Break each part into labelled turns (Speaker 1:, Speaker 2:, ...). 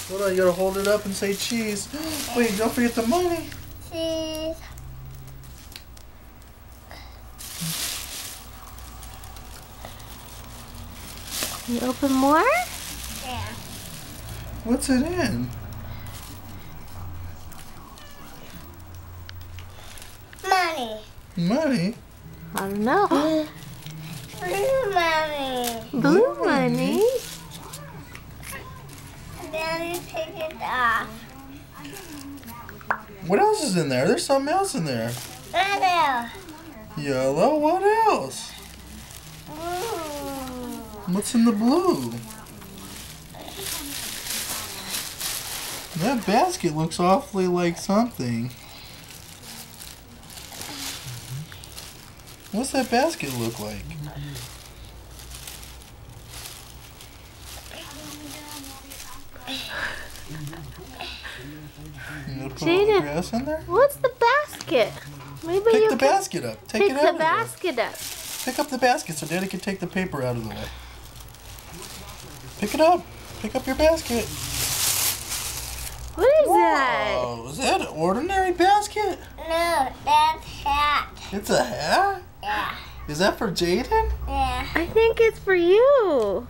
Speaker 1: Hold on, you gotta hold it up and say cheese. Wait, don't forget the money.
Speaker 2: Cheese.
Speaker 3: You open more?
Speaker 2: Yeah.
Speaker 1: What's it in?
Speaker 2: Money.
Speaker 1: Money?
Speaker 3: I don't know.
Speaker 2: Blue money.
Speaker 3: Blue money?
Speaker 2: Daddy, take it off.
Speaker 1: What else is in there? There's something else in there.
Speaker 2: Yellow.
Speaker 1: Yellow? What else?
Speaker 2: Blue.
Speaker 1: What's in the blue? That basket looks awfully like something. What's that basket look like? You gonna put all the
Speaker 3: Jaden,
Speaker 1: grass in there?
Speaker 3: What's the basket? Maybe
Speaker 1: Pick
Speaker 3: you
Speaker 1: the
Speaker 3: can
Speaker 1: basket up. Take
Speaker 3: pick
Speaker 1: it
Speaker 3: the
Speaker 1: out of there.
Speaker 3: basket up.
Speaker 1: Pick up the basket so Daddy can take the paper out of the way. Pick it up. Pick up your basket.
Speaker 3: What is that?
Speaker 1: Oh, is that an ordinary basket?
Speaker 2: No, that's hat.
Speaker 1: It's a hat?
Speaker 2: Yeah.
Speaker 1: Is that for Jaden?
Speaker 2: Yeah.
Speaker 3: I think it's for you.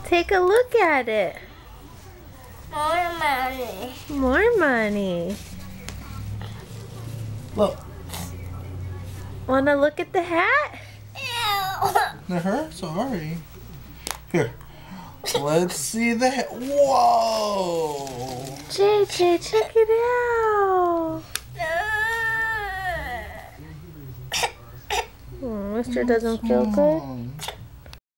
Speaker 3: Take a look at it.
Speaker 2: More money.
Speaker 3: More money.
Speaker 1: Look.
Speaker 3: Wanna look at the hat?
Speaker 2: Ew.
Speaker 1: That hurt? Sorry. Here. Let's see the hat. Whoa!
Speaker 3: JJ, check it out. Mister doesn't feel good.